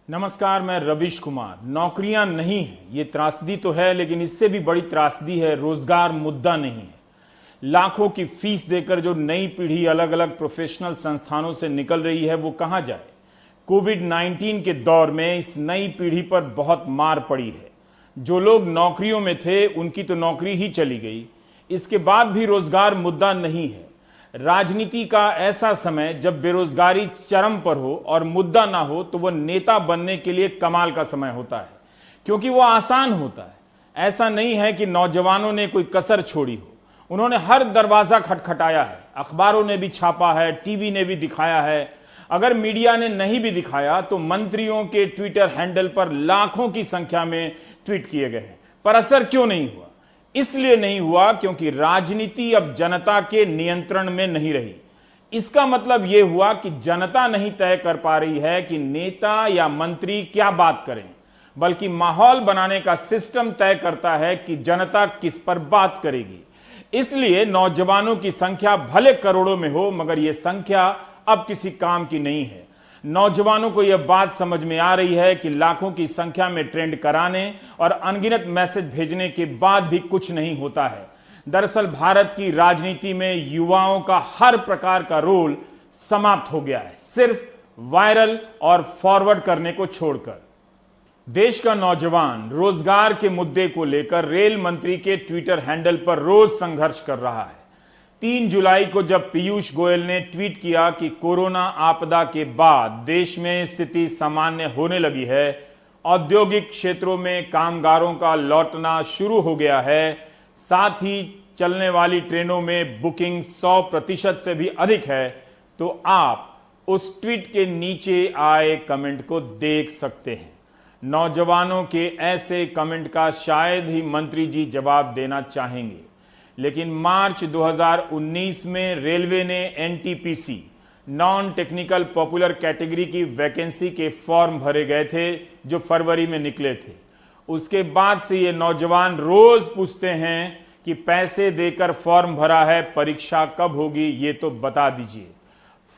नमस्कार, मैं रविश कुमार। नौकरियां नहीं है ये त्रासदी तो है, लेकिन इससे भी बड़ी त्रासदी है रोजगार मुद्दा नहीं है। लाखों की फीस देकर जो नई पीढ़ी अलग अलग प्रोफेशनल संस्थानों से निकल रही है वो कहां जाए। कोविड-19 के दौर में इस नई पीढ़ी पर बहुत मार पड़ी है। जो लोग नौकरियों में थे उनकी तो नौकरी ही चली गई। इसके बाद भी रोजगार मुद्दा नहीं है। राजनीति का ऐसा समय जब बेरोजगारी चरम पर हो और मुद्दा ना हो तो वह नेता बनने के लिए कमाल का समय होता है, क्योंकि वह आसान होता है। ऐसा नहीं है कि नौजवानों ने कोई कसर छोड़ी हो। उन्होंने हर दरवाजा खटखटाया है, अखबारों ने भी छापा है, टीवी ने भी दिखाया है। अगर मीडिया ने नहीं भी दिखाया तो मंत्रियों के ट्विटर हैंडल पर लाखों की संख्या में ट्वीट किए गए हैं। पर असर क्यों नहीं हुआ? इसलिए नहीं हुआ क्योंकि राजनीति अब जनता के नियंत्रण में नहीं रही। इसका मतलब यह हुआ कि जनता नहीं तय कर पा रही है कि नेता या मंत्री क्या बात करें, बल्कि माहौल बनाने का सिस्टम तय करता है कि जनता किस पर बात करेगी। इसलिए नौजवानों की संख्या भले करोड़ों में हो, मगर यह संख्या अब किसी काम की नहीं है। नौजवानों को यह बात समझ में आ रही है कि लाखों की संख्या में ट्रेंड कराने और अनगिनत मैसेज भेजने के बाद भी कुछ नहीं होता है। दरअसल भारत की राजनीति में युवाओं का हर प्रकार का रोल समाप्त हो गया है, सिर्फ वायरल और फॉरवर्ड करने को छोड़कर। देश का नौजवान रोजगार के मुद्दे को लेकर रेल मंत्री के ट्विटर हैंडल पर रोज संघर्ष कर रहा है। 3 जुलाई को जब पीयूष गोयल ने ट्वीट किया कि कोरोना आपदा के बाद देश में स्थिति सामान्य होने लगी है, औद्योगिक क्षेत्रों में कामगारों का लौटना शुरू हो गया है, साथ ही चलने वाली ट्रेनों में बुकिंग 100% से भी अधिक है, तो आप उस ट्वीट के नीचे आए कमेंट को देख सकते हैं। नौजवानों के ऐसे कमेंट का शायद ही मंत्री जी जवाब देना चाहेंगे, लेकिन मार्च 2019 में रेलवे ने NTPC non technical popular category की वैकेंसी के फॉर्म भरे गए थे जो फरवरी में निकले थे। उसके बाद से ये नौजवान रोज पूछते हैं कि पैसे देकर फॉर्म भरा है, परीक्षा कब होगी, ये तो बता दीजिए।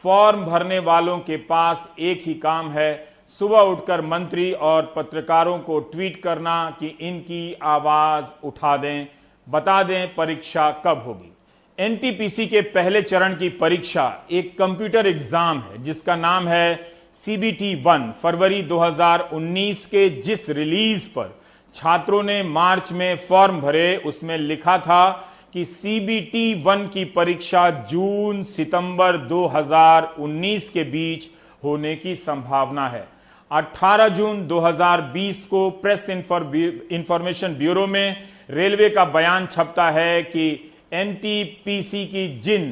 फॉर्म भरने वालों के पास एक ही काम है, सुबह उठकर मंत्री और पत्रकारों को ट्वीट करना कि इनकी आवाज उठा दें, बता दें परीक्षा कब होगी। एनटीपीसी के पहले चरण की परीक्षा एक कंप्यूटर एग्जाम है जिसका नाम है CBT-1। फरवरी 2019 के जिस रिलीज पर छात्रों ने मार्च में फॉर्म भरे, उसमें लिखा था कि CBT-1 की परीक्षा जून सितंबर 2019 के बीच होने की संभावना है। 18 जून 2020 को प्रेस इंफॉर्मेशन ब्यूरो में रेलवे का बयान छपता है कि एनटीपीसी की जिन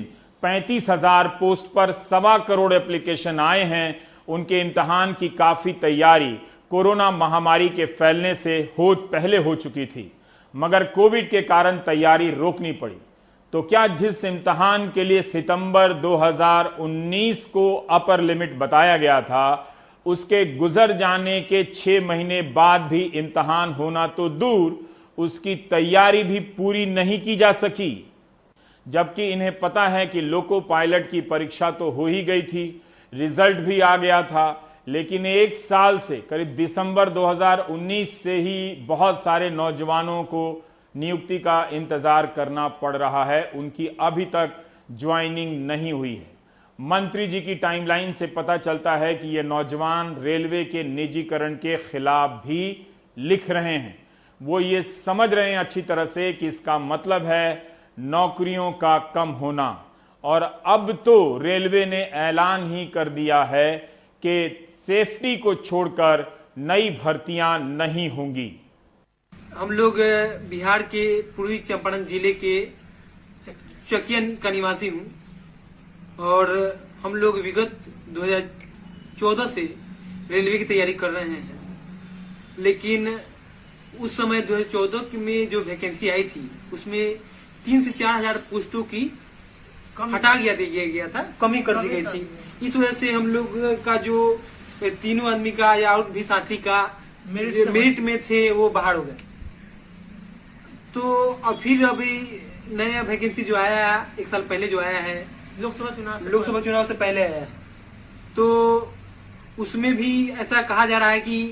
35,000 पोस्ट पर 1.25 करोड़ एप्लीकेशन आए हैं, उनके इम्तिहान की काफी तैयारी कोरोना महामारी के फैलने से पहले हो चुकी थी, मगर कोविड के कारण तैयारी रोकनी पड़ी। तो क्या जिस इम्तिहान के लिए सितंबर 2019 को अपर लिमिट बताया गया था, उसके गुजर जाने के 6 महीने बाद भी इम्तिहान होना तो दूर, उसकी तैयारी भी पूरी नहीं की जा सकी। जबकि इन्हें पता है कि लोको पायलट की परीक्षा तो हो ही गई थी, रिजल्ट भी आ गया था, लेकिन 1 साल से करीब दिसंबर 2019 से ही बहुत सारे नौजवानों को नियुक्ति का इंतजार करना पड़ रहा है। उनकी अभी तक ज्वाइनिंग नहीं हुई है। मंत्री जी की टाइमलाइन से पता चलता है कि ये नौजवान रेलवे के निजीकरण के खिलाफ भी लिख रहे हैं। वो ये समझ रहे हैं अच्छी तरह से कि इसका मतलब है नौकरियों का कम होना। और अब तो रेलवे ने ऐलान ही कर दिया है कि सेफ्टी को छोड़कर नई भर्तियां नहीं होंगी। हम लोग बिहार के पूर्वी चंपारण जिले के चकिया का निवासी हूं और हम लोग विगत 2014 से रेलवे की तैयारी कर रहे हैं। लेकिन उस समय 2014 में जो वैकेंसी आई थी उसमें 3 से 4 हजार पोस्टों की हटा दिया गया था, कमी कर दी गई थी। इस वजह से हम लोग का जो तीनों आदमी का या और भी साथी का मेरिट में थे वो बाहर हो गए। तो फिर अभी नया वैकेंसी जो आया 1 साल पहले जो आया है, लोकसभा चुनाव से पहले आया, तो उसमें भी ऐसा कहा जा रहा है कि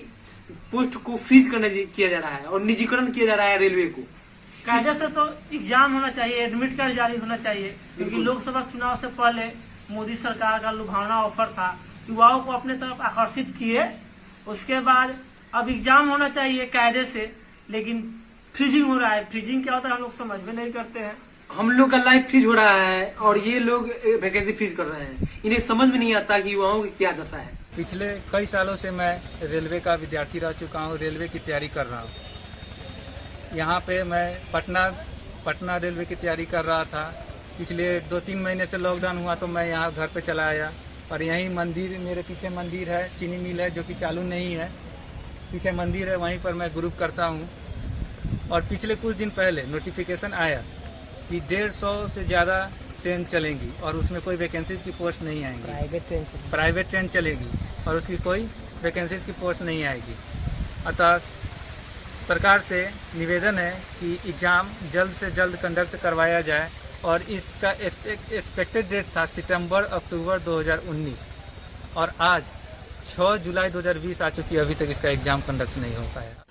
पोस्ट को फ्रीज किया जा रहा है और निजीकरण किया जा रहा है रेलवे को। कायदे से तो एग्जाम होना चाहिए, एडमिट कार्ड जारी होना चाहिए, क्योंकि लोकसभा चुनाव से पहले मोदी सरकार का लुभावना ऑफर था, युवाओं को अपने तरफ आकर्षित किए। उसके बाद अब एग्जाम होना चाहिए कायदे से, लेकिन फ्रीजिंग हो रहा है। फ्रीजिंग क्या होता है हम लोग समझ में नहीं करते हैं। हम लोग का लाइफ फ्रीज हो रहा है और ये लोग वैकेंसी फ्रीज कर रहे हैं। इन्हें समझ में नहीं आता कि युवाओं की क्या दशा है। पिछले कई सालों से मैं रेलवे का विद्यार्थी रह चुका हूँ, रेलवे की तैयारी कर रहा हूँ। यहाँ पे मैं पटना रेलवे की तैयारी कर रहा था। पिछले 2-3 महीने से लॉकडाउन हुआ तो मैं यहाँ घर पे चला आया और यहीं मंदिर, मेरे पीछे मंदिर है, चीनी मिल है जो कि चालू नहीं है, पीछे मंदिर है, वहीं पर मैं ग्रुप करता हूँ। और पिछले कुछ दिन पहले नोटिफिकेशन आया कि 150 से ज़्यादा ट्रेन चलेंगी और उसमें कोई वैकेंसीज की पोस्ट नहीं आएंगी। प्राइवेट ट्रेन चलेगी और उसकी कोई वैकेंसीज की पोस्ट नहीं आएगी। अतः सरकार से निवेदन है कि एग्ज़ाम जल्द से जल्द कंडक्ट करवाया जाए और इसका एक्सपेक्टेड डेट था सितंबर-अक्टूबर 2019 और आज 6 जुलाई 2020 आ चुकी है, अभी तक इसका एग्ज़ाम कंडक्ट नहीं हो पाया।